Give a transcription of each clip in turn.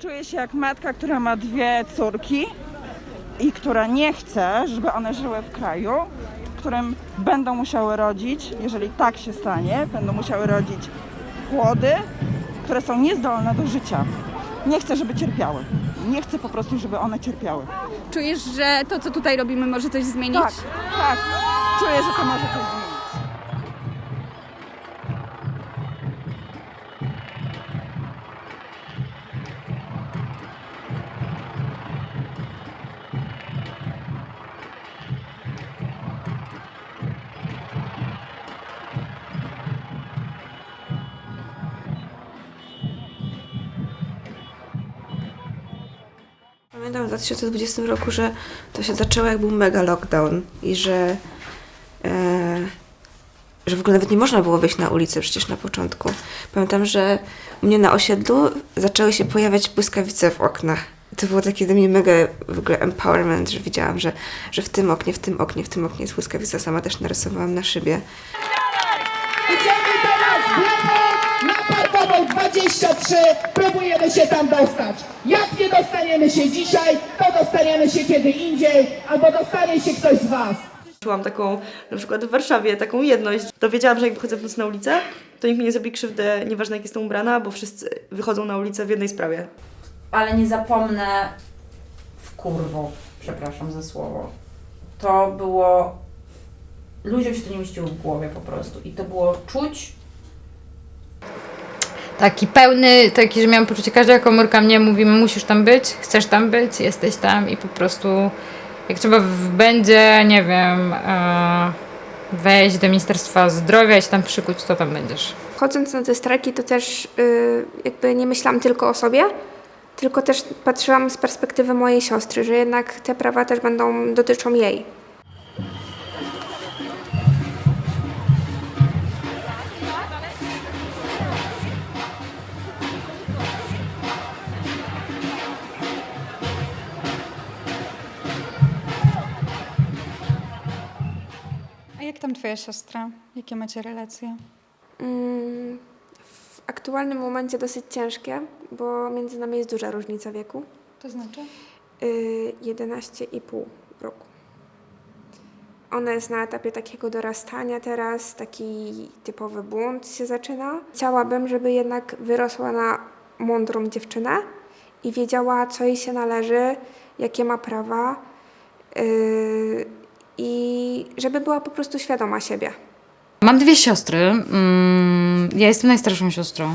Czuję się jak matka, która ma 2 córki i która nie chce, żeby one żyły w kraju, w którym będą musiały rodzić, jeżeli tak się stanie, będą musiały rodzić płody, które są niezdolne do życia. Nie chcę, żeby cierpiały. Nie chcę po prostu, żeby one cierpiały. Czujesz, że to, co tutaj robimy, może coś zmienić? Tak, tak. Czuję, że to może coś zmienić. Pamiętam w 2020 roku, że to się zaczęło jak był mega lockdown i że w ogóle nawet nie można było wyjść na ulicę przecież na początku. Pamiętam, że u mnie na osiedlu zaczęły się pojawiać błyskawice w oknach. To było takie dla mnie mega w ogóle empowerment, że widziałam, że w tym oknie, w tym oknie, w tym oknie jest błyskawica. Sama też narysowałam na szybie. Idziemy teraz w lewo na Parkową 23, próbujemy się tam dostać. Jak nie dostaniemy się dzisiaj, to dostaniemy się kiedy indziej, albo dostanie się ktoś z was. Czułam taką, na przykład w Warszawie, taką jedność. To wiedziałam, że jak wychodzę w nocy na ulicę, to nikt mi nie zrobi krzywdy, nieważne jak jestem ubrana, bo wszyscy wychodzą na ulicę w jednej sprawie. Ale nie zapomnę przepraszam za słowo. To było... Ludziom się to nie mieściło w głowie po prostu i to było czuć. Taki pełny, taki, że miałam poczucie, każda komórka mnie mówi, musisz tam być, chcesz tam być, jesteś tam i po prostu jak trzeba będzie, nie wiem, wejść do Ministerstwa Zdrowia i się tam przykuć, to tam będziesz. Chodząc na te strajki, to też jakby nie myślałam tylko o sobie, tylko też patrzyłam z perspektywy mojej siostry, że jednak te prawa też dotyczą jej. A jak tam twoja siostra? Jakie macie relacje? W aktualnym momencie dosyć ciężkie, bo między nami jest duża różnica wieku. To znaczy? 11,5 roku. Ona jest na etapie takiego dorastania teraz, taki typowy bunt się zaczyna. Chciałabym, żeby jednak wyrosła na mądrą dziewczynę i wiedziała, co jej się należy, jakie ma prawa i żeby była po prostu świadoma siebie. Mam 2 siostry, ja jestem najstarszą siostrą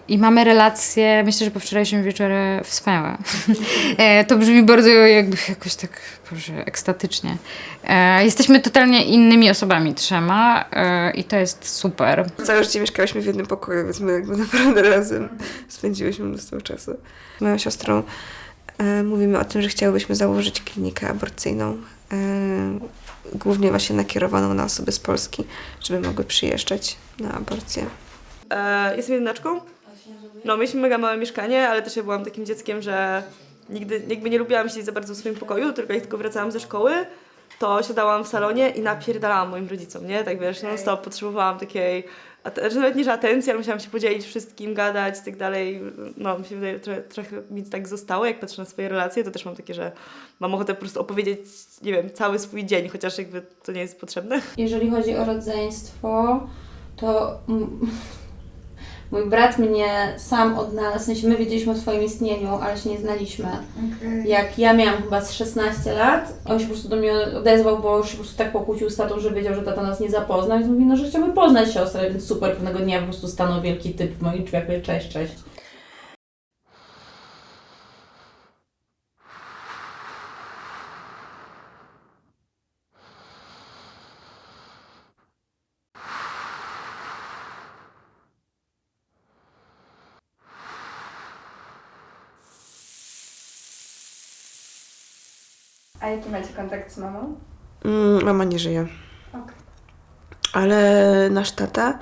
i mamy relacje, myślę, że po wczorajszym wieczorze wspaniałe. To brzmi bardzo jakby jakoś tak, Boże, ekstatycznie. Jesteśmy totalnie innymi osobami 3 i to jest super. Całe życie mieszkałyśmy w jednym pokoju, więc my jakby naprawdę razem spędziłyśmy mnóstwo czasu. Z moją siostrą mówimy o tym, że chciałybyśmy założyć klinikę aborcyjną, głównie właśnie nakierowaną na osoby z Polski, żeby mogły przyjeżdżać na aborcję. Jestem jedynaczką. No, mieliśmy mega małe mieszkanie, ale też ja byłam takim dzieckiem, że nigdy jakby nie lubiłam siedzieć za bardzo w swoim pokoju, tylko jak tylko wracałam ze szkoły, to siadałam w salonie i napierdalałam moim rodzicom, nie? Tak wiesz, non stop potrzebowałam takiej, nawet nie że atencji, ale musiałam się podzielić wszystkim, gadać i tak dalej. No, mi się wydaje, trochę mi tak zostało, jak patrzę na swoje relacje, to też mam takie, że mam ochotę po prostu opowiedzieć, nie wiem, cały swój dzień, chociaż jakby to nie jest potrzebne. Jeżeli chodzi o rodzeństwo, to mój brat mnie sam odnalazł, w sensie my wiedzieliśmy o swoim istnieniu, ale się nie znaliśmy. Okay. Jak ja miałam chyba z 16 lat, on się po prostu do mnie odezwał, bo już się po prostu tak pokłócił z tatą, że wiedział, że tata nas nie zapozna, więc mówi, no, że chciałby poznać siostrę, więc super, pewnego dnia po prostu stanął wielki typ w moich drzwiach, cześć, cześć. A jaki macie kontakt z mamą? Mama nie żyje. Okay. Ale nasz tata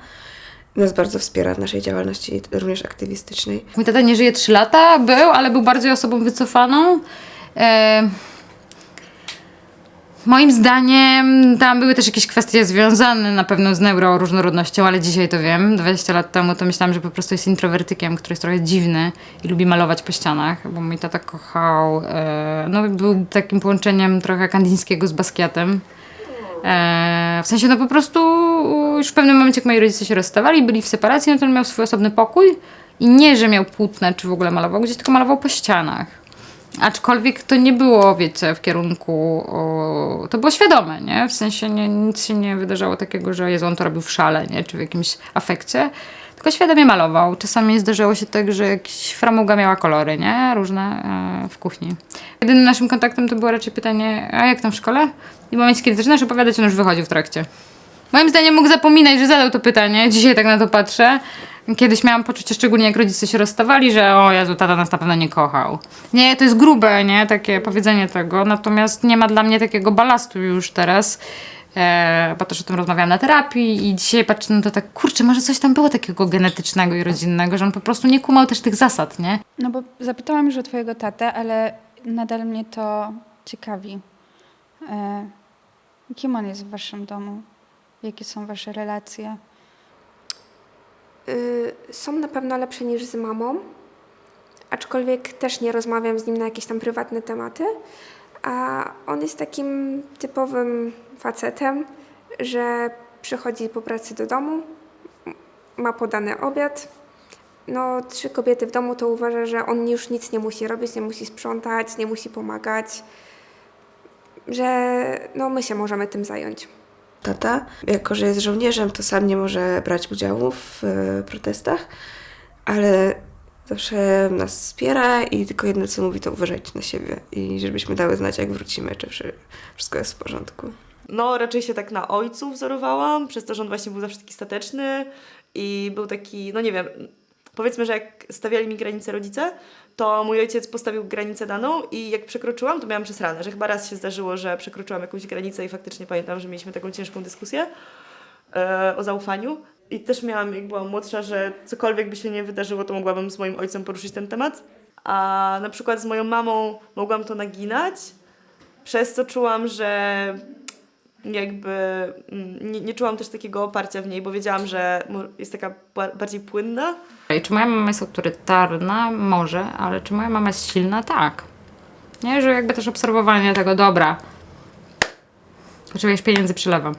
nas bardzo wspiera w naszej działalności, również aktywistycznej. Mój tata nie żyje 3 lata, ale był bardziej osobą wycofaną. Moim zdaniem tam były też jakieś kwestie związane na pewno z neuroróżnorodnością, ale dzisiaj to wiem. 20 lat temu to myślałam, że po prostu jest introwertykiem, który jest trochę dziwny i lubi malować po ścianach, bo mój tata kochał, no był takim połączeniem trochę Kandińskiego z Basquiatem. W sensie no po prostu już w pewnym momencie, jak moi rodzice się rozstawali, byli w separacji, no to on miał swój osobny pokój i nie, że miał płótna, czy w ogóle malował gdzieś, tylko malował po ścianach. Aczkolwiek to nie było, wiecie, w kierunku, to było świadome, nie? W sensie nic się nie wydarzało takiego, że Jezu, on to robił w szale, nie? Czy w jakimś afekcie, tylko świadomie malował. Czasami zdarzało się tak, że jakiś framuga miała kolory, nie? Różne w kuchni. Jedynym naszym kontaktem to było raczej pytanie, a jak tam w szkole? I w momencie, kiedy zaczynasz opowiadać, on już wychodził w trakcie. Moim zdaniem mógł zapominać, że zadał to pytanie. Dzisiaj tak na to patrzę. Kiedyś miałam poczucie, szczególnie jak rodzice się rozstawali, że o Jezu, tata nas na pewno nie kochał. Nie, to jest grube, nie? Takie powiedzenie tego. Natomiast nie ma dla mnie takiego balastu już teraz. Bo też o tym rozmawiałam na terapii i dzisiaj patrzę na to tak, kurczę, może coś tam było takiego genetycznego i rodzinnego, że on po prostu nie kumał też tych zasad, nie? No bo zapytałam już o twojego tatę, ale nadal mnie to ciekawi. Kim on jest w waszym domu? Jakie są wasze relacje? Są na pewno lepsze niż z mamą, aczkolwiek też nie rozmawiam z nim na jakieś tam prywatne tematy, a on jest takim typowym facetem, że przychodzi po pracy do domu, ma podany obiad. No, 3 kobiety w domu to uważa, że on już nic nie musi robić, nie musi sprzątać, nie musi pomagać, że no, my się możemy tym zająć. Tata, jako że jest żołnierzem, to sam nie może brać udziału w protestach, ale zawsze nas wspiera i tylko jedno co mówi, to uważajcie na siebie i żebyśmy dały znać, jak wrócimy, czy wszystko jest w porządku. No, raczej się tak na ojcu wzorowałam, przez to, że on właśnie był zawsze taki stateczny i był taki, no nie wiem, powiedzmy, że jak stawiali mi granice rodzice, to mój ojciec postawił granicę daną i jak przekroczyłam, to miałam przesrane, że chyba raz się zdarzyło, że przekroczyłam jakąś granicę i faktycznie pamiętam, że mieliśmy taką ciężką dyskusję o zaufaniu. I też miałam, jak byłam młodsza, że cokolwiek by się nie wydarzyło, to mogłabym z moim ojcem poruszyć ten temat. A na przykład z moją mamą mogłam to naginać, przez co czułam, że jakby nie czułam też takiego oparcia w niej, bo wiedziałam, że jest taka bardziej płynna. I czy moja mama jest autorytarna? Może, ale czy moja mama jest silna? Tak. Nie, że jakby też obserwowanie tego, dobra, potrzebujesz pieniędzy, przelewam.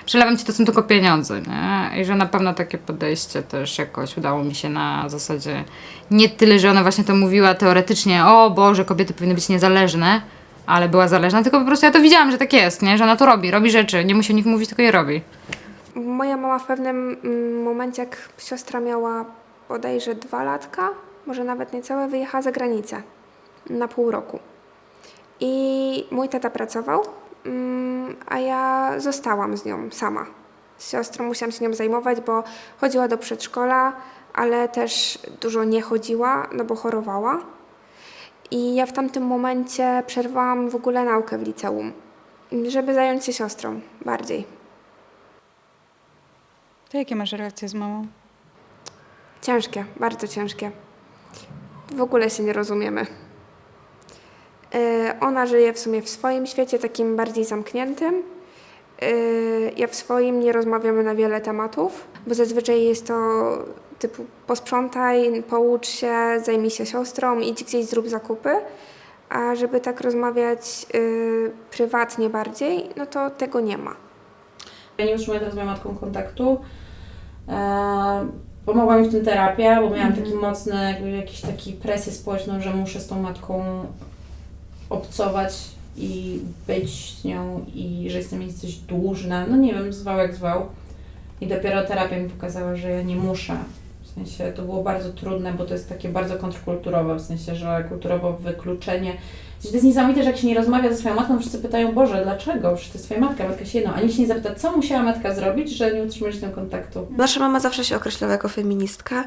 Przelewam ci, to są tylko pieniądze, nie? I że na pewno takie podejście też jakoś udało mi się na zasadzie nie tyle, że ona właśnie to mówiła teoretycznie, o Boże, kobiety powinny być niezależne, ale była zależna, tylko po prostu ja to widziałam, że tak jest, nie? Że ona to robi rzeczy, nie musi o nich mówić, tylko je robi. Moja mama w pewnym momencie, jak siostra miała bodajże 2 latka, może nawet niecałe, wyjechała za granicę na pół roku. I mój tata pracował, a ja zostałam z nią sama. Z siostrą musiałam się nią zajmować, bo chodziła do przedszkola, ale też dużo nie chodziła, no bo chorowała. I ja w tamtym momencie przerwałam w ogóle naukę w liceum, żeby zająć się siostrą bardziej. To jakie masz relacje z mamą? Ciężkie, bardzo ciężkie. W ogóle się nie rozumiemy. Ona żyje w sumie w swoim świecie, takim bardziej zamkniętym. Ja w swoim nie rozmawiamy na wiele tematów, bo zazwyczaj jest to typu posprzątaj, poucz się, zajmij się siostrą, idź gdzieś, zrób zakupy. A żeby tak rozmawiać prywatnie bardziej, no to tego nie ma. Ja nie utrzymuję teraz z moją matką kontaktu. Pomogła mi w tym terapia, bo miałam taki mocny, jakby jakąś taki presję społeczną, że muszę z tą matką obcować i być z nią i że jestem jej coś dłużna. No nie wiem, zwał jak zwał. I dopiero terapia mi pokazała, że ja nie muszę. W sensie to było bardzo trudne, bo to jest takie bardzo kontrkulturowe, w sensie, że kulturowo wykluczenie. To jest niesamowite, że jak się nie rozmawia ze swoją matką, wszyscy pytają, Boże, dlaczego? Przecież to jest twoja matka, matka się jedną. A nikt się nie zapyta, co musiała matka zrobić, że nie utrzymujesz tym kontaktu. Nasza mama zawsze się określała jako feministka,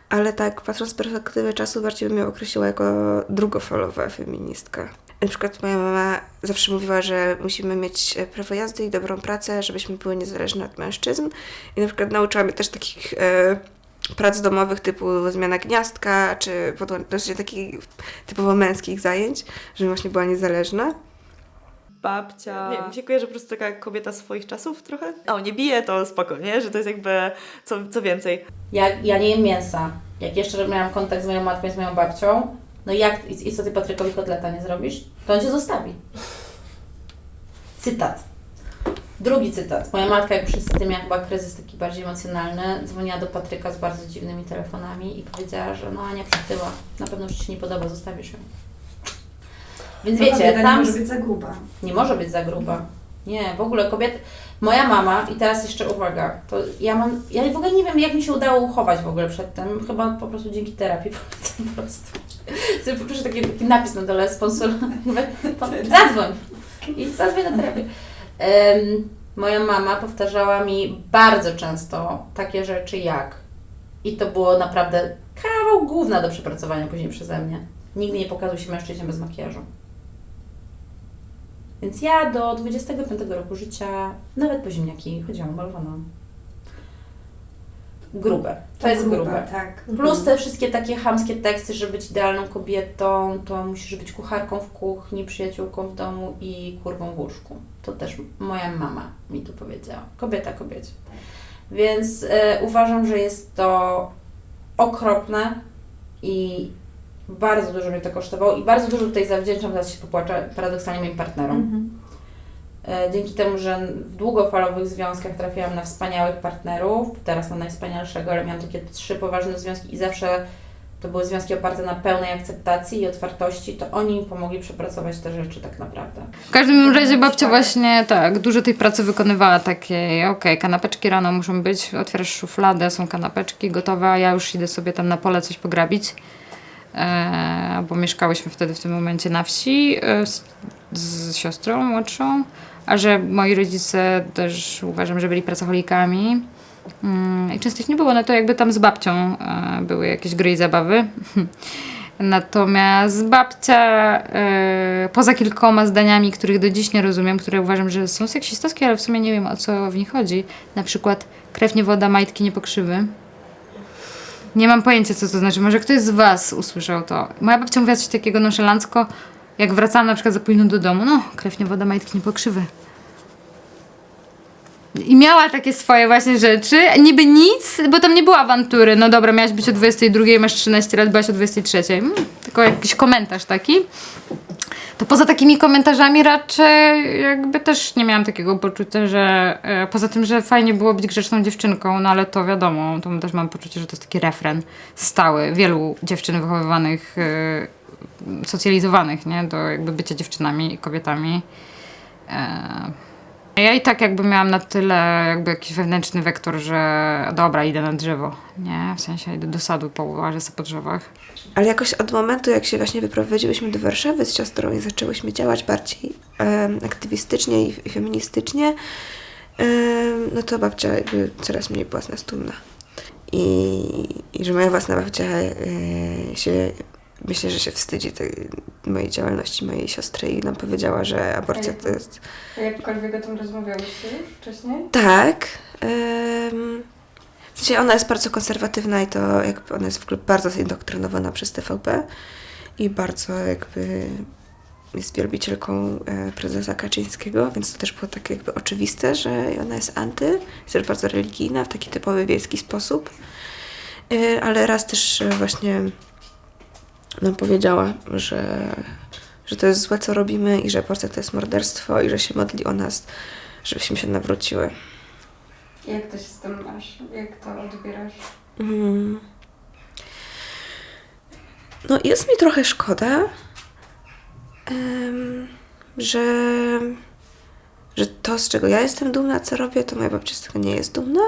ale tak patrząc z perspektywy czasu bardziej bym ją określiła jako drugofalowa feministka. Na przykład moja mama zawsze mówiła, że musimy mieć prawo jazdy i dobrą pracę, żebyśmy były niezależne od mężczyzn. I na przykład nauczyła mnie też takich prac domowych typu zmiana gniazdka, czy takich typowo męskich zajęć, żebym właśnie była niezależna. babcia. Nie wiem, mi się kojarzy po prostu taka kobieta swoich czasów trochę. O, nie bije, to spoko, nie? Że to jest jakby co więcej. Ja nie jem mięsa. Jak jeszcze miałam kontakt z moją matką i z moją babcią, no i co ty Patrykowi kotleta nie zrobisz? To on cię zostawi. Cytat. Drugi cytat. Moja matka, jak już niestety miała chyba kryzys taki bardziej emocjonalny, dzwoniła do Patryka z bardzo dziwnymi telefonami i powiedziała, że no Ania przytyła. Na pewno już ci się nie podoba, zostawisz ją. Więc wiecie, tam... nie może być za gruba. Nie może być za gruba. Nie, w ogóle kobiety... Moja mama, i teraz jeszcze uwaga, to ja w ogóle nie wiem, jak mi się udało uchować w ogóle przed tym. Chyba po prostu dzięki terapii polecam po prostu. Sobie poproszę taki napis na dole, sponsor. Zadzwoń. I zadzwoń na terapię. Moja mama powtarzała mi bardzo często takie rzeczy jak, i to było naprawdę kawał gówna do przepracowania później przeze mnie. Nigdy nie pokazuj się mężczyźnie bez makijażu. Więc ja do 25 roku życia, nawet po ziemniaki, chodziłam malowana. Grube. To jest grube. Tak. Plus te wszystkie takie chamskie teksty, żeby być idealną kobietą, to musisz być kucharką w kuchni, przyjaciółką w domu i kurwą w łóżku. To też moja mama mi tu powiedziała. Kobieta kobiecie. Więc uważam, że jest to okropne i bardzo dużo mnie to kosztowało i bardzo dużo tutaj zawdzięczam, teraz się popłaczę, paradoksalnie moim partnerom. Dzięki temu, że w długofalowych związkach trafiłam na wspaniałych partnerów, teraz mam najwspanialszego, ale miałam takie 3 poważne związki i zawsze to były związki oparte na pełnej akceptacji i otwartości, to oni mi pomogli przepracować te rzeczy tak naprawdę. W każdym razie babcia właśnie tak, dużo tej pracy wykonywała takiej, kanapeczki rano muszą być, otwierasz szufladę, są kanapeczki gotowe, a ja już idę sobie tam na pole coś pograbić, bo mieszkałyśmy wtedy w tym momencie na wsi z siostrą młodszą, a że moi rodzice też uważam, że byli pracocholikami i często ich nie było, no to jakby tam z babcią były jakieś gry i zabawy. Natomiast babcia, poza kilkoma zdaniami, których do dziś nie rozumiem, które uważam, że są seksistowskie, ale w sumie nie wiem, o co w nich chodzi. Na przykład krew nie woda, majtki nie pokrzywy. Nie mam pojęcia, co to znaczy. Może ktoś z was usłyszał to. Moja babcia mówiła coś takiego nonszalancko, jak wracałam na przykład za późno do domu. No, krew nie woda, majtki nie pokrzywy. I miała takie swoje właśnie rzeczy, niby nic, bo tam nie było awantury. No dobra, miałaś być o 22, masz 13 lat, byłaś o 23. Tylko jakiś komentarz taki. To poza takimi komentarzami raczej jakby też nie miałam takiego poczucia, że poza tym, że fajnie było być grzeczną dziewczynką, no ale to wiadomo, to też mam poczucie, że to jest taki refren stały wielu dziewczyn wychowywanych, socjalizowanych, nie, do jakby bycia dziewczynami i kobietami. Ja i tak jakby miałam na tyle jakby jakiś wewnętrzny wektor, że dobra, idę na drzewo, nie? W sensie idę do sadu, połażę sobie po drzewach. Ale jakoś od momentu, jak się właśnie wyprowadziłyśmy do Warszawy z siostrą i zaczęłyśmy działać bardziej aktywistycznie i feministycznie, no to babcia jakby coraz mniej była z nas dumna. I że moja własna babcia myślę, że się wstydzi tej mojej działalności, mojej siostry i nam powiedziała, że aborcja to jest... A jakkolwiek o tym rozmawiałyście już wcześniej? Tak. W sensie ona jest bardzo konserwatywna i to jakby ona jest w ogóle bardzo zindoktrynowana przez TVP i bardzo jakby jest wielbicielką prezesa Kaczyńskiego, więc to też było takie jakby oczywiste, że ona jest anty, jest też bardzo religijna w taki typowy wiejski sposób, ale raz też właśnie nam powiedziała, że to jest złe, co robimy i że aborcja to jest morderstwo i że się modli o nas, żebyśmy się nawróciły. Jak to się z tym masz? Jak to odbierasz? No jest mi trochę szkoda, że to, z czego ja jestem dumna, co robię, to moja babcia z tego nie jest dumna.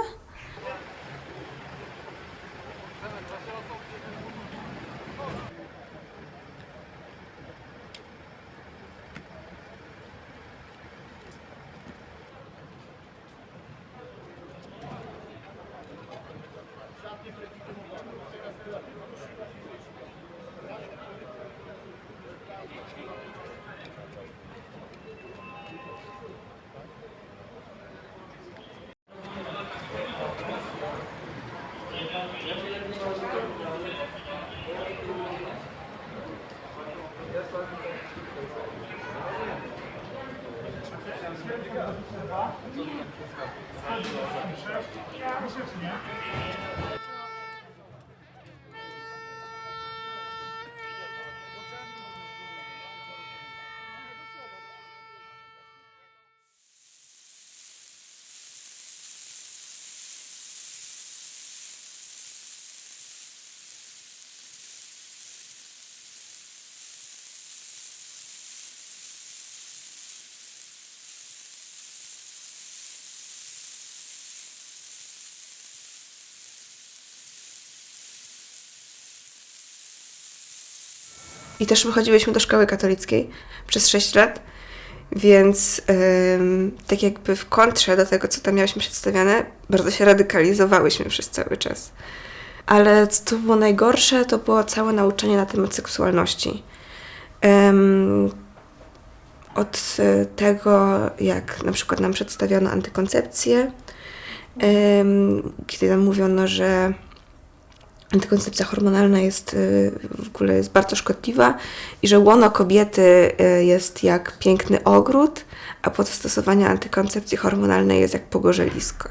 I też my chodziłyśmy do szkoły katolickiej przez 6 lat, więc tak jakby w kontrze do tego, co tam miałyśmy przedstawiane, bardzo się radykalizowałyśmy przez cały czas. Ale co było najgorsze, to było całe nauczanie na temat seksualności. Od tego, jak na przykład nam przedstawiono antykoncepcję, kiedy nam mówiono, że antykoncepcja hormonalna jest w ogóle jest bardzo szkodliwa i że łono kobiety jest jak piękny ogród, a po zastosowaniu antykoncepcji hormonalnej jest jak pogorzelisko.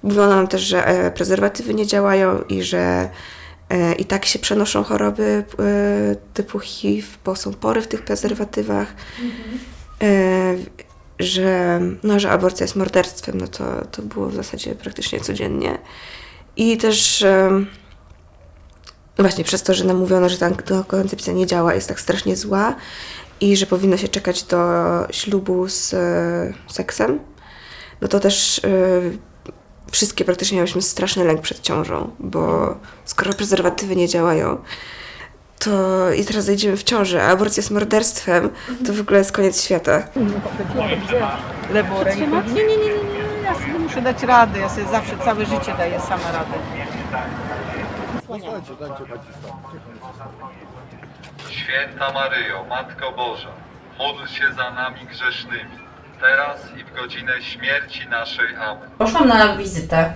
Mówiono nam też, że prezerwatywy nie działają i że i tak się przenoszą choroby typu HIV, bo są pory w tych prezerwatywach, że aborcja jest morderstwem, no to było w zasadzie praktycznie codziennie. I też właśnie przez to, że nam mówiono, że ta antykoncepcja nie działa, jest tak strasznie zła i że powinno się czekać do ślubu z seksem, no to też wszystkie praktycznie miałyśmy straszny lęk przed ciążą, bo skoro prezerwatywy nie działają, to i teraz zajdziemy w ciążę, a aborcja jest morderstwem, to w ogóle jest koniec świata. Lewą rękę. Nie, ja sobie muszę dać radę, ja sobie zawsze całe życie daję sama radę. Święta Maryjo, Matko Boża, módl się za nami grzesznymi, teraz i w godzinę śmierci naszej. Amen. Poszłam na wizytę.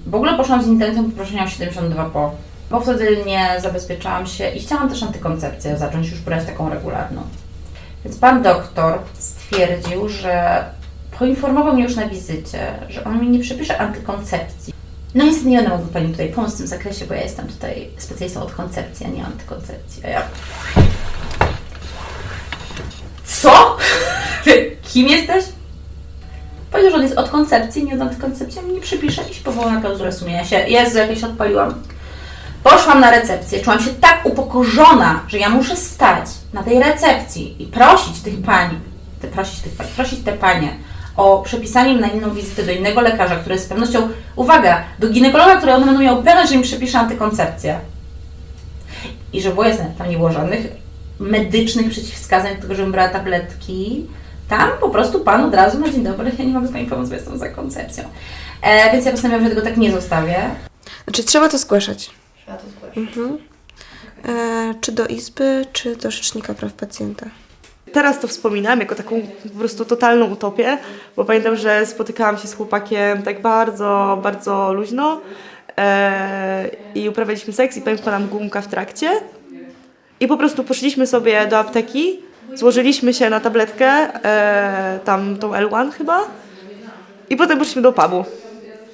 W ogóle poszłam z intencją poproszenia o 72 po, bo wtedy nie zabezpieczałam się i chciałam też antykoncepcję zacząć już brać taką regularną. Więc pan doktor stwierdził, że poinformował mnie już na wizycie, że on mi nie przepisze antykoncepcji. No niestety nie będę mogła Pani tutaj pomóc w tym zakresie, bo ja jestem tutaj specjalistą od koncepcji, a nie antykoncepcji. A ja... Co? Ty kim jesteś? Powiedział, że on jest od koncepcji, nie od antykoncepcji, mi nie przypisze i się powołał na klauzulę sumienia się. Jezu, jakieś odpaliłam. Poszłam na recepcję, czułam się tak upokorzona, że ja muszę stać na tej recepcji i prosić te panie o przepisanie mnie na inną wizytę do innego lekarza, który z pewnością, uwaga, do ginekologa, który on będą miał pewność, że mi przepisze antykoncepcję. I że było jasne, tam nie było żadnych medycznych przeciwwskazań do tego, żebym brała tabletki. Tam po prostu pan od razu na dzień dobry, ja nie mogę Pani pomóc, bo jestem za koncepcją. Więc ja postanowiłam, że tego tak nie zostawię. Znaczy trzeba to zgłaszać. Trzeba to zgłaszać. Mhm. Czy do Izby, czy do Rzecznika Praw Pacjenta. Teraz to wspominam jako taką po prostu totalną utopię, bo pamiętam, że spotykałam się z chłopakiem tak bardzo, bardzo luźno i uprawialiśmy seks i pamiętam nam gumka w trakcie i po prostu poszliśmy sobie do apteki, złożyliśmy się na tabletkę, tam tą L1 chyba i potem poszliśmy do pubu.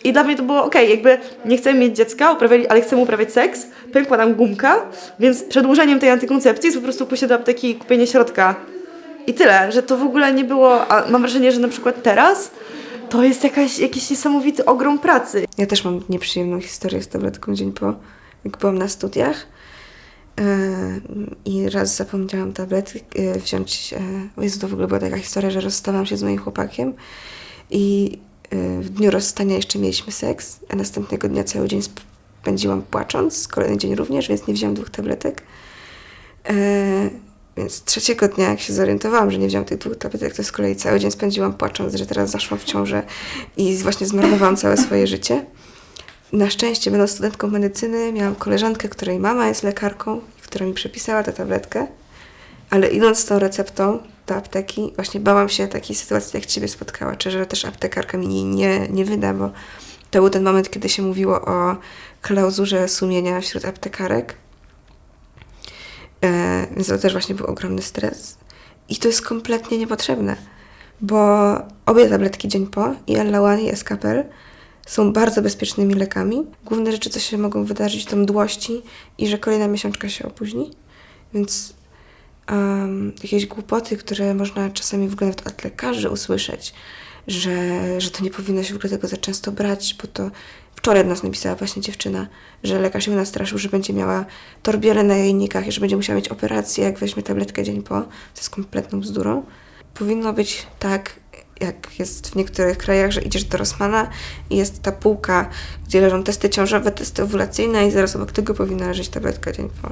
I dla mnie to było okej, jakby nie chcemy mieć dziecka, ale chcemy uprawiać seks, pękła nam gumka, więc przedłużeniem tej antykoncepcji jest po prostu pójście do apteki i kupienie środka. I tyle, że to w ogóle nie było, a mam wrażenie, że na przykład teraz to jest jakiś niesamowity ogrom pracy. Ja też mam nieprzyjemną historię z tabletką dzień po, jak byłam na studiach. I raz zapomniałam tabletki wziąć. Jezu, to w ogóle była taka historia, że rozstawałam się z moim chłopakiem i w dniu rozstania jeszcze mieliśmy seks, a następnego dnia cały dzień spędziłam płacząc, kolejny dzień również, więc nie wziąłam 2 tabletek. Więc trzeciego dnia, jak się zorientowałam, że nie wziąłam tych 2 tabletek, to z kolei cały dzień spędziłam płacząc, że teraz zaszłam w ciążę i właśnie zmarnowałam całe swoje życie. Na szczęście, będąc studentką medycyny, miałam koleżankę, której mama jest lekarką, która mi przepisała tę tabletkę, ale idąc z tą receptą do apteki, właśnie bałam się takiej sytuacji, jak Ciebie spotkała, czy że też aptekarka mi nie wyda, bo to był ten moment, kiedy się mówiło o klauzurze sumienia wśród aptekarek. Więc to też właśnie był ogromny stres. I to jest kompletnie niepotrzebne, bo obie tabletki dzień po, i Ellaone i Escapel, są bardzo bezpiecznymi lekami. Główne rzeczy, co się mogą wydarzyć, to mdłości i że kolejna miesiączka się opóźni. Więc jakieś głupoty, które można czasami w ogóle od lekarzy usłyszeć, że to nie powinno się w ogóle tego za często brać, bo to wczoraj do nas napisała właśnie dziewczyna, że lekarz ją nastraszył, że będzie miała torbiele na jajnikach i że będzie musiała mieć operację, jak weźmie tabletkę dzień po. To jest kompletną bzdurą. Powinno być tak, jak jest w niektórych krajach, że idziesz do Rossmana i jest ta półka, gdzie leżą testy ciążowe, testy owulacyjne i zaraz obok tego powinna leżeć tabletka dzień po.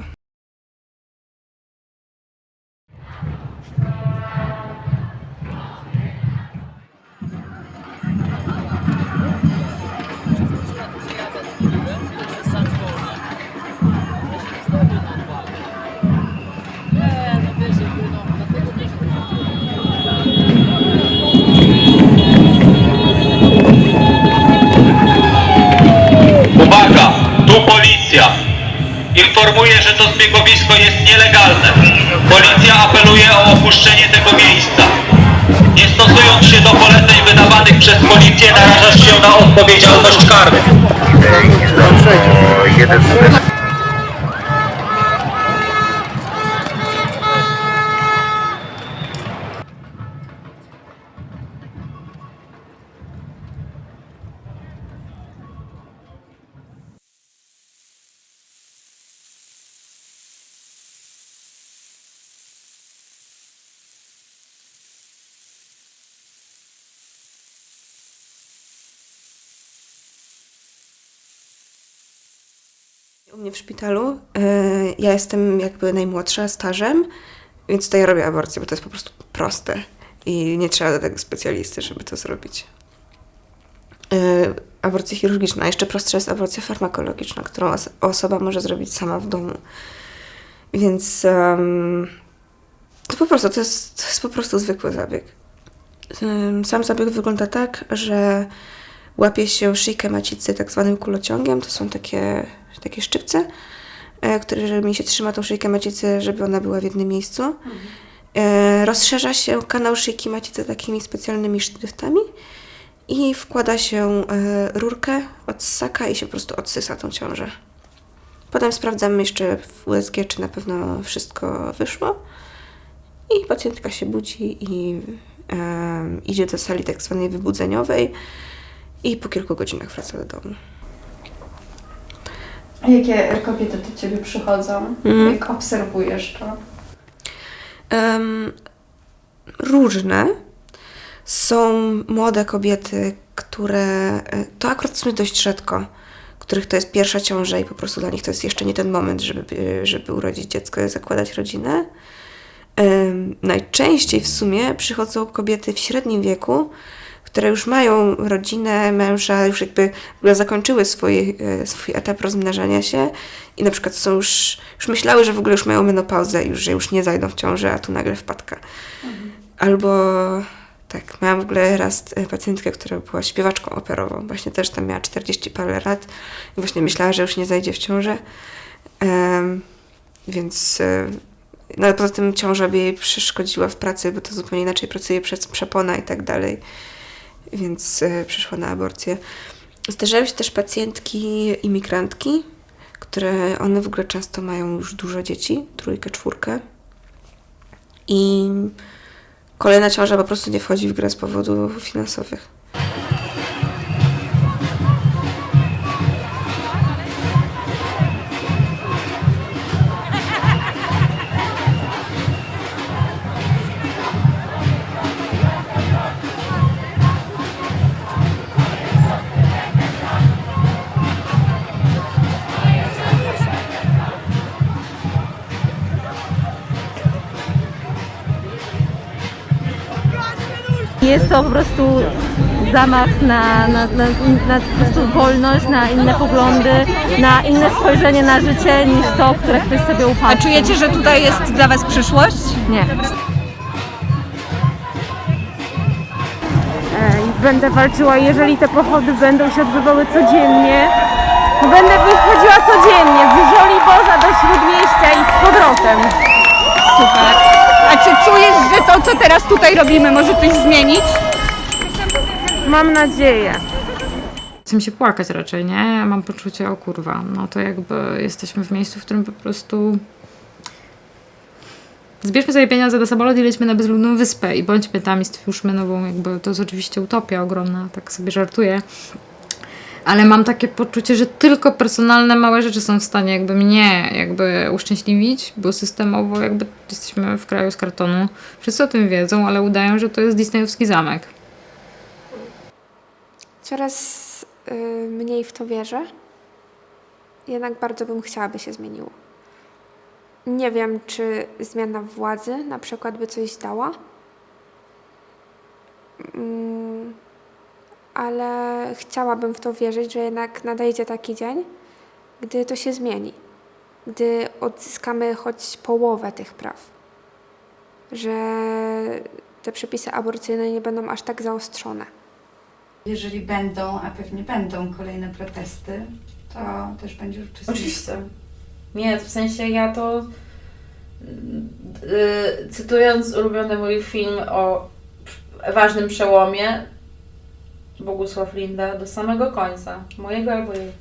Uwaga! Tu policja! Informuję, że to zbiegowisko jest nielegalne. Policja apeluje o opuszczenie tego miejsca. Nie stosując się do poleceń wydawanych przez policję, narażasz się na odpowiedzialność karną. U mnie w szpitalu ja jestem jakby najmłodsza, stażem, więc to ja robię aborcję, bo to jest po prostu proste i nie trzeba do tego specjalisty, żeby to zrobić. Aborcja chirurgiczna, a jeszcze prostsza jest aborcja farmakologiczna, którą osoba może zrobić sama w domu. Więc to po prostu, to jest po prostu zwykły zabieg. Sam zabieg wygląda tak, że łapie się szyjkę macicy tak zwanym kulociągiem, to są takie szczypce, którymi się trzyma tą szyjkę macicy, żeby ona była w jednym miejscu. Rozszerza się kanał szyjki macicy takimi specjalnymi sztywtami i wkłada się rurkę od ssaka i się po prostu odsysa tą ciążę. Potem sprawdzamy jeszcze w USG, czy na pewno wszystko wyszło i pacjentka się budzi i idzie do sali tak zwanej wybudzeniowej i po kilku godzinach wraca do domu. A jakie kobiety do Ciebie przychodzą? Jak obserwujesz to? Różne. Są młode kobiety, które, to akurat w sumie dość rzadko, których to jest pierwsza ciąża i po prostu dla nich to jest jeszcze nie ten moment, żeby urodzić dziecko i zakładać rodzinę. Najczęściej w sumie przychodzą kobiety w średnim wieku, które już mają rodzinę, męża, już jakby zakończyły swój etap rozmnażania się i na przykład są już myślały, że w ogóle już mają menopauzę, że już nie zajdą w ciążę, a tu nagle wpadka. Albo tak, miałam w ogóle raz pacjentkę, która była śpiewaczką operową, właśnie też tam miała 40 parę lat i właśnie myślała, że już nie zajdzie w ciążę, więc no ale poza tym ciąża by jej przeszkodziła w pracy, bo to zupełnie inaczej pracuje przepona i tak dalej. Więc przyszła na aborcję. Zdarzały się też pacjentki imigrantki, które one w ogóle często mają już dużo dzieci, 3, 4. I kolejna ciąża po prostu nie wchodzi w grę z powodów finansowych. Jest to po prostu zamach na po prostu wolność, na inne poglądy, na inne spojrzenie na życie niż to, które ktoś sobie upatrzył. A czujecie, że tutaj jest dla Was przyszłość? Nie. Będę walczyła, jeżeli te pochody będą się odbywały codziennie, to będę w nich chodziła codziennie, z Żoliborza do Śródmieścia i z powrotem. Super. A czy czujesz, że to teraz tutaj robimy, może coś zmienić? Mam nadzieję. Chcę mi się płakać raczej, nie? Ja mam poczucie, o kurwa, no to jakby jesteśmy w miejscu, w którym po prostu zbierzmy sobie pieniądze na samolot i lećmy na bezludną wyspę i bądźmy tam i stwórzmy nową, jakby to jest oczywiście utopia ogromna, tak sobie żartuję. Ale mam takie poczucie, że tylko personalne małe rzeczy są w stanie jakby mnie jakby uszczęśliwić, bo systemowo jakby jesteśmy w kraju z kartonu. Wszyscy o tym wiedzą, ale udają, że to jest disneyowski zamek. Coraz mniej w to wierzę. Jednak bardzo bym chciała, by się zmieniło. Nie wiem, czy zmiana władzy na przykład by coś dała. Ale chciałabym w to wierzyć, że jednak nadejdzie taki dzień, gdy to się zmieni. Gdy odzyskamy choć połowę tych praw. Że te przepisy aborcyjne nie będą aż tak zaostrzone. Jeżeli będą, a pewnie będą kolejne protesty, to też będziesz uczestniczyć. Oczywiście. Nie, w sensie ja to cytując ulubiony mój film o ważnym przełomie, Bogusław Linda, do samego końca, mojego albo jej.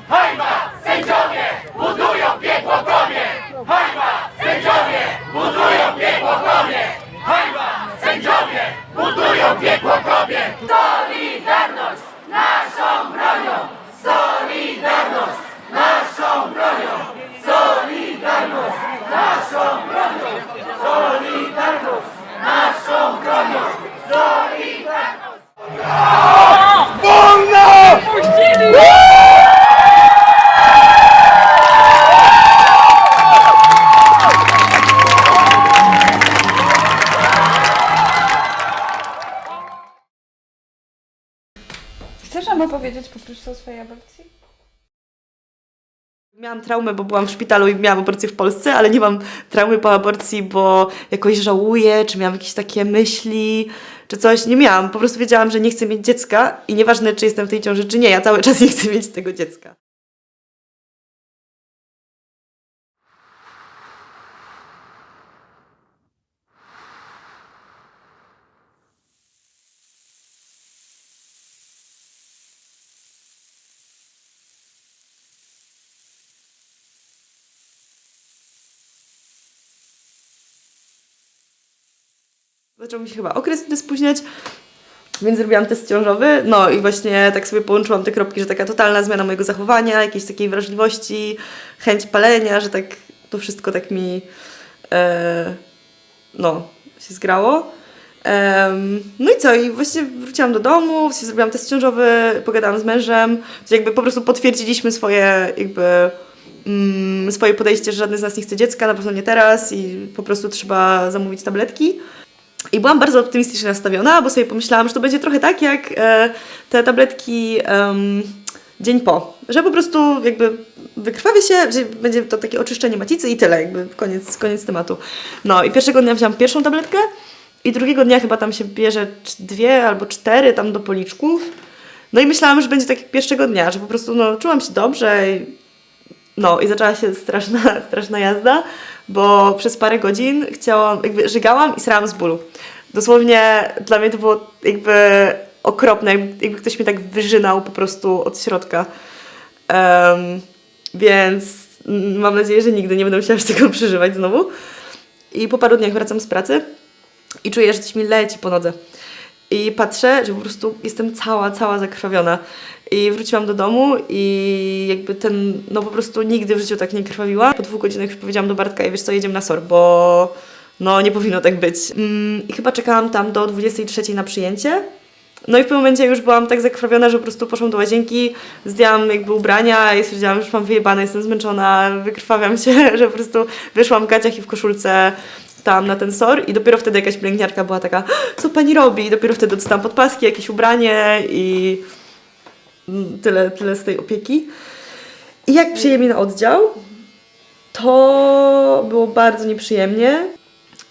Hańba! Sędziowie budują piekło kobiet! Hańba! Sędziowie budują piekło kobiet! Hańba! Sędziowie budują piekło kobiet! Solidarność naszą bronią! Solidarność naszą bronią! Solidarność naszą bronią! Solidarność naszą bronią! Solidarność! Wolno! Puścili! Chcesz nam opowiedzieć po prostu o swojej aborcji? Miałam traumę, bo byłam w szpitalu i miałam aborcję w Polsce, ale nie mam traumy po aborcji, bo jakoś żałuję, czy miałam jakieś takie myśli, czy coś. Nie miałam. Po prostu wiedziałam, że nie chcę mieć dziecka i nieważne, czy jestem w tej ciąży, czy nie, ja cały czas nie chcę mieć tego dziecka. Zaczął mi się chyba okres wtedy spóźniać, więc zrobiłam test ciążowy, no i właśnie tak sobie połączyłam te kropki, że taka totalna zmiana mojego zachowania, jakiejś takiej wrażliwości, chęć palenia, że tak to wszystko tak mi się zgrało. No i co? I właśnie wróciłam do domu, właśnie zrobiłam test ciążowy, pogadałam z mężem, jakby po prostu potwierdziliśmy swoje swoje podejście, że żadny z nas nie chce dziecka, na pewno nie teraz i po prostu trzeba zamówić tabletki. I byłam bardzo optymistycznie nastawiona, bo sobie pomyślałam, że to będzie trochę tak jak te tabletki dzień po. Że po prostu jakby wykrwawię się, że będzie to takie oczyszczenie macicy i tyle, jakby koniec tematu. No i pierwszego dnia wziąłam pierwszą tabletkę i drugiego dnia chyba tam się bierze 2 albo 4 tam do policzków. No i myślałam, że będzie tak jak pierwszego dnia, że po prostu czułam się dobrze i zaczęła się straszna jazda, bo przez parę godzin żygałam i srałam z bólu. Dosłownie dla mnie to było jakby okropne, jakby ktoś mnie tak wyżynał po prostu od środka. Więc mam nadzieję, że nigdy nie będę musiała już tego przeżywać znowu. I po paru dniach wracam z pracy i czuję, że coś mi leci po nodze. I patrzę, że po prostu jestem cała zakrwawiona. I wróciłam do domu i jakby po prostu nigdy w życiu tak nie krwawiła. Po 2 godzinach już powiedziałam do Bartka, wiesz co, jedziemy na SOR, bo nie powinno tak być. I chyba czekałam tam do 23 na przyjęcie. No i w pewnym momencie już byłam tak zakrwawiona, że po prostu poszłam do łazienki, zdjęłam jakby ubrania i stwierdziłam, że już mam wyjebane, jestem zmęczona, wykrwawiam się, że po prostu wyszłam w gaciach i w koszulce tam na ten SOR i dopiero wtedy jakaś pielęgniarka była taka, co pani robi? I dopiero wtedy dostałam podpaski, jakieś ubranie i tyle z tej opieki. I jak przyjęli na oddział, to było bardzo nieprzyjemnie.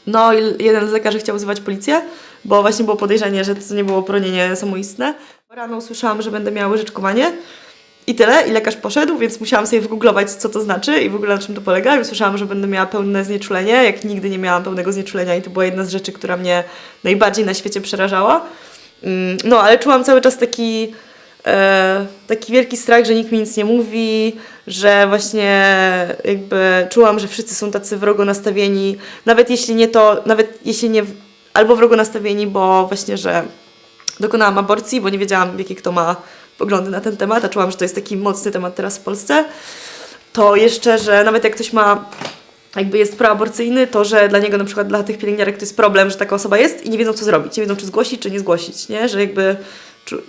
No i jeden z lekarzy chciał wzywać policję, bo właśnie było podejrzenie, że to nie było poronienie samoistne. Rano usłyszałam, że będę miała łyżeczkowanie I tyle, i lekarz poszedł, więc musiałam sobie wygooglować, co to znaczy i w ogóle na czym to polega. I usłyszałam, że będę miała pełne znieczulenie, jak nigdy nie miałam pełnego znieczulenia i to była jedna z rzeczy, która mnie najbardziej na świecie przerażała. No, ale czułam cały czas taki wielki strach, że nikt mi nic nie mówi, że właśnie jakby czułam, że wszyscy są tacy wrogo nastawieni, nawet jeśli nie albo wrogo nastawieni, bo właśnie, że dokonałam aborcji, bo nie wiedziałam, jakie kto ma poglądy na ten temat, a czułam, że to jest taki mocny temat teraz w Polsce, to jeszcze, że nawet jak ktoś ma, jakby jest proaborcyjny, to że dla niego, na przykład dla tych pielęgniarek to jest problem, że taka osoba jest i nie wiedzą, co zrobić, nie wiedzą, czy zgłosić, czy nie zgłosić, nie? Że jakby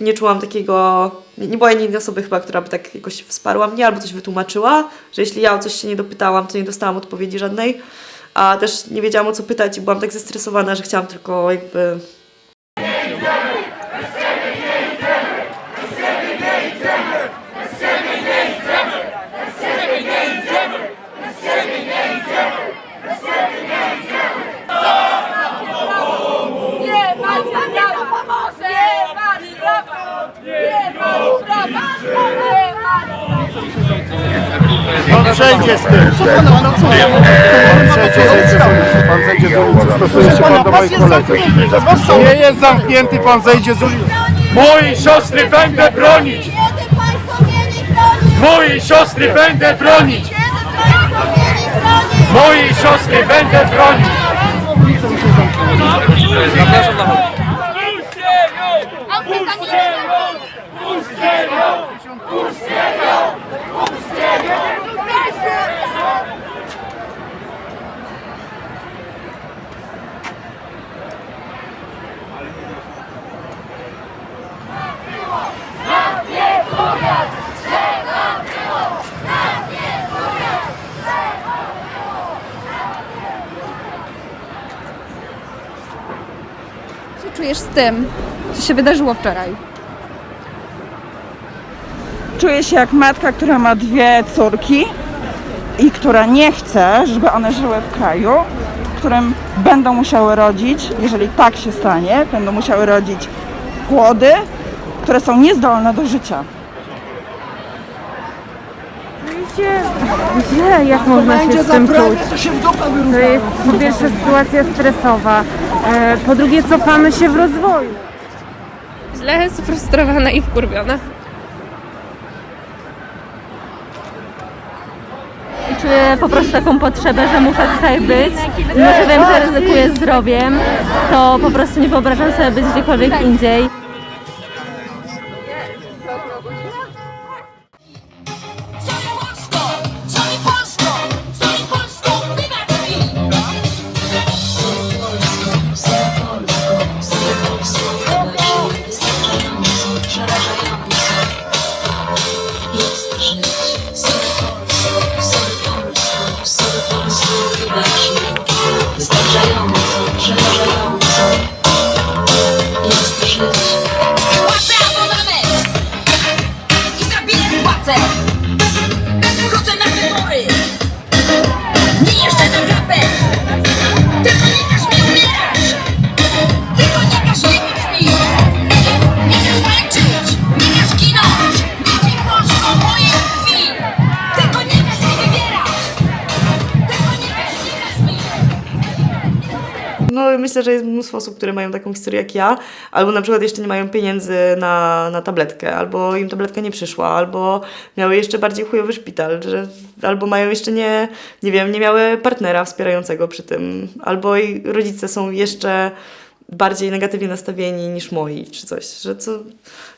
nie czułam takiego, nie była ani jednej osoby chyba, która by tak jakoś wsparła mnie albo coś wytłumaczyła, że jeśli ja o coś się nie dopytałam, to nie dostałam odpowiedzi żadnej, a też nie wiedziałam, o co pytać i byłam tak zestresowana, że chciałam tylko jakby... Pan przejdzie z tym. Pan zejdzie z ulicy, stosuje się pan do moich kolegów. Nie jest zamknięty, pan zejdzie z ulicy. Mojej siostry będę bronić! Mojej siostry będę bronić! Mojej siostry będę bronić! Zapraszam na chodnik. Co czujesz z tym, co się wydarzyło wczoraj? Czuję się jak matka, która ma 2 córki i która nie chce, żeby one żyły w kraju, w którym będą musiały rodzić, jeżeli tak się stanie, będą musiały rodzić płody, które są niezdolne do życia. Źle, jak można się z tym czuć? To jest po pierwsze sytuacja stresowa, po drugie cofamy się w rozwoju. Źle, sfrustrowana i wkurwiona. I czuję po prostu taką potrzebę, że muszę tutaj być. Mimo że wiem, że ryzykuję zdrowiem, to po prostu nie wyobrażam sobie być gdziekolwiek indziej. No myślę, że jest mnóstwo osób, które mają taką historię jak ja, albo na przykład jeszcze nie mają pieniędzy na tabletkę, albo im tabletka nie przyszła, albo miały jeszcze bardziej chujowy szpital, albo mają jeszcze nie miały partnera wspierającego przy tym, albo ich rodzice są jeszcze bardziej negatywnie nastawieni niż moi, czy coś, że co,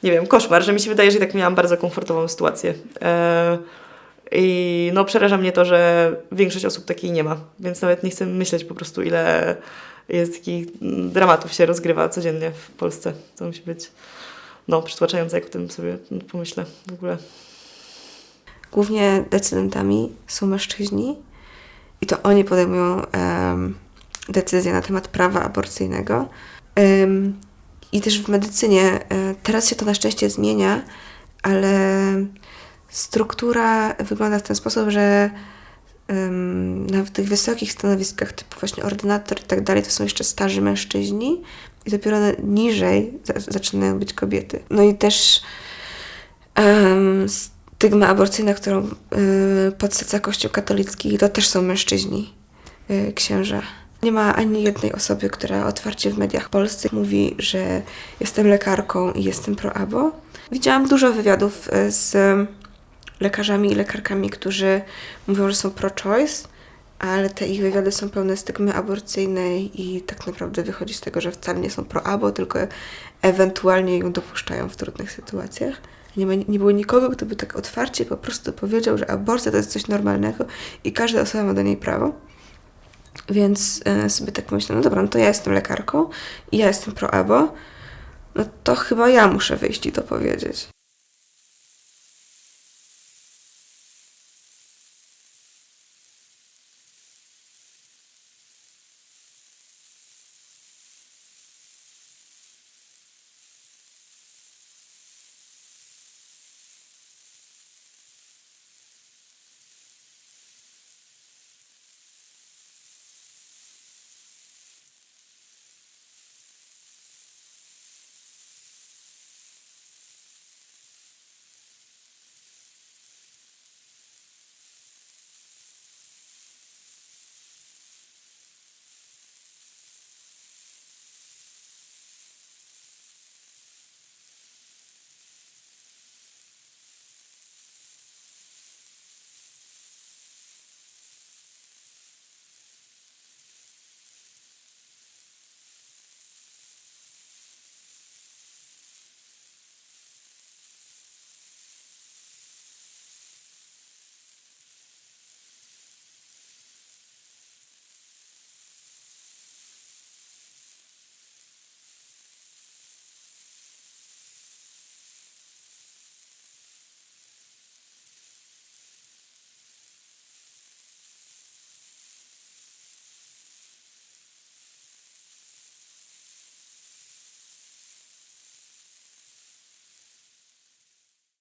nie wiem, koszmar, że mi się wydaje, że i tak miałam bardzo komfortową sytuację. I no przeraża mnie to, że większość osób takiej nie ma, więc nawet nie chcę myśleć po prostu, ile jest takich dramatów się rozgrywa codziennie w Polsce. To musi być przytłaczające, jak o tym sobie pomyślę w ogóle. Głównie decydentami są mężczyźni i to oni podejmują decyzje na temat prawa aborcyjnego. I też w medycynie teraz się to na szczęście zmienia, ale struktura wygląda w ten sposób, że na tych wysokich stanowiskach typu właśnie ordynator i tak dalej to są jeszcze starzy mężczyźni i dopiero niżej zaczynają być kobiety. No i też Stygma aborcyjna, którą podsyca Kościół katolicki, to też są mężczyźni, księża. Nie ma ani jednej osoby, która otwarcie w mediach w Polsce mówi, że jestem lekarką i jestem pro-abo. Widziałam dużo wywiadów z lekarzami i lekarkami, którzy mówią, że są pro-choice, ale te ich wywiady są pełne stygmy aborcyjnej i tak naprawdę wychodzi z tego, że wcale nie są pro-abo, tylko ewentualnie ją dopuszczają w trudnych sytuacjach. Nie było nikogo, kto by tak otwarcie po prostu powiedział, że aborcja to jest coś normalnego i każda osoba ma do niej prawo. Więc sobie tak myślę, no dobra, no to ja jestem lekarką i ja jestem pro-abo, no to chyba ja muszę wyjść i to powiedzieć.